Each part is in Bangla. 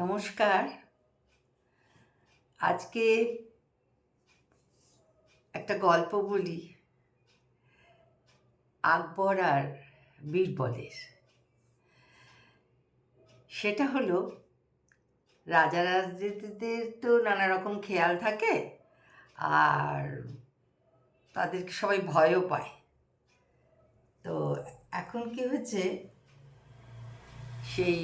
নমস্কার। আজকে একটা গল্প বলি আকবর আর বীরবলের। সেটা হলো, রাজা রাজনীতিদের তো নানা রকম খেয়াল থাকে আর তাদেরকে সবাই ভয়ও পায়। তো এখন কি হয়েছে, সেই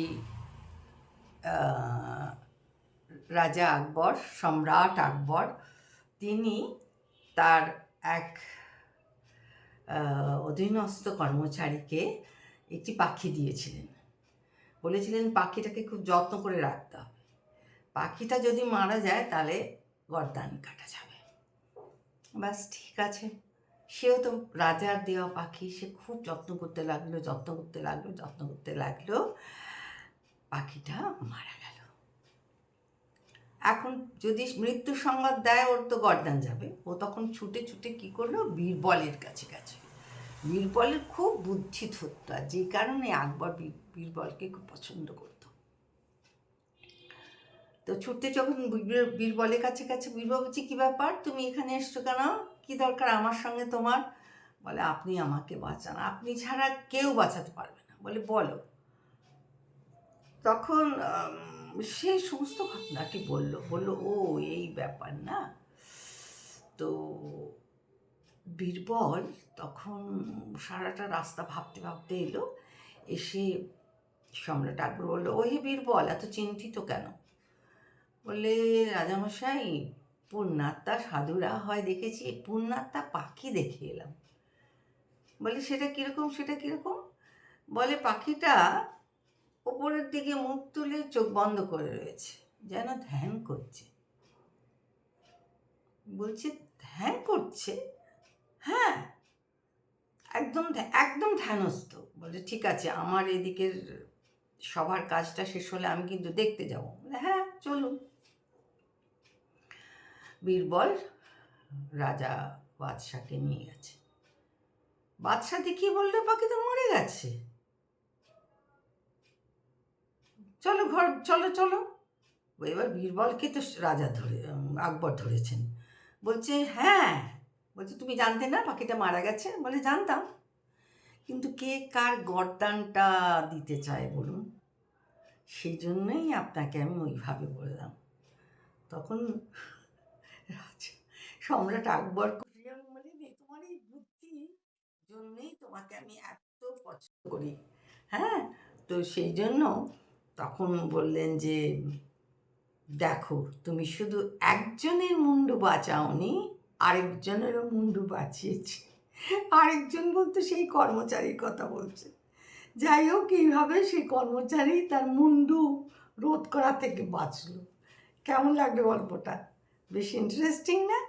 রাজা আকবর, সম্রাট আকবর, তিনি তার এক অধীনস্থ কর্মচারীকে একটি পাখি দিয়েছিলেন। বলেছিলেন পাখিটাকে খুব যত্ন করে রাখতে হবে, পাখিটা যদি মারা যায় তাহলে গর্দান কাটা যাবে। বাস, ঠিক আছে। সেও তো রাজার দেওয়া পাখি, সে খুব যত্ন করতে লাগলো। পাখিটা মারা গেল। এখন যদি মৃত্যু সংবাদ দেয়, ওর তো গর্দান যাবে। ও তখন ছুটে ছুটে কী করলো, বীরবলের কাছে গেছে। বীরবলের খুব বুদ্ধি ধরত, আর যে কারণে আকবর বীরবলকে খুব পছন্দ করত। তো ছুটতে যখন বীরবলের কাছে গেছে, বীরবল বলছে, কী ব্যাপার, তুমি এখানে এসছো কেন, কী দরকার আমার সঙ্গে তোমার? বলে, আপনি আমাকে বাঁচান, আপনি ছাড়া কেউ বাঁচাতে পারবে না। বলে, বলো। তখন সে সমস্ত ঘটনাটি বলল, ও এই ব্যাপার না। তো বীরবল তখন সারাটা রাস্তা ভাবতে ভাবতে এলো, এসে সম্রাট আকবর বললো, ও হে বীরবল, এত চিন্তিত কেন? বললে, রাজামশাই, পুণ্যাত্মা সাধুরা হয় দেখেছি, পুণ্যাত্মা পাখি দেখে এলাম। বলে, সেটা কীরকম? বলে, পাখিটা ওপরের দিকে মুখ তুলে চোখ বন্ধ করে রয়েছে, যেন ধ্যান করছে। বলছে, ধ্যান করছে? হ্যাঁ, একদম ধ্যানস্থ। বলে, ঠিক আছে, আমার এদিকের সবার কাজটা শেষ হলে আমি কিন্তু দেখতে যাবো। বলে, হ্যাঁ, চলুন। বীরবল রাজা বাদশাকে নিয়ে গেছে। বাদশা দেখিয়ে বললো, পাখি তো মরে গেছে, চলো। এবার বীরবলকে তো আকবর ধরেছেন। বলছে, হ্যাঁ। বলছে, তুমি জানতে না পাখিটা মারা গেছে? বলে, জানতাম, কিন্তু কে কার গর্দানটা দিতে চায় বলুন, সেই জন্যই আপনাকে আমি ওইভাবে বললাম। তখন সম্রাট আকবর, বলে, তোমার এই বুদ্ধি জন্যই তোমাকে আমি এত পছন্দ করি। হ্যাঁ, তো সেই জন্য তখন বললেন যে, দেখো, তুমি শুধু একজনের মুন্ডু বাঁচাওনি, আরেকজনেরও মুন্ডু বাঁচিয়েছি। আরেকজন বলতে সেই কর্মচারীর কথা বলছে। যাই হোক, এইভাবে সেই কর্মচারী তার মুন্ডু রোধ করা থেকে বাঁচলো। কেমন লাগলো গল্পটা? বেশ ইন্টারেস্টিং না?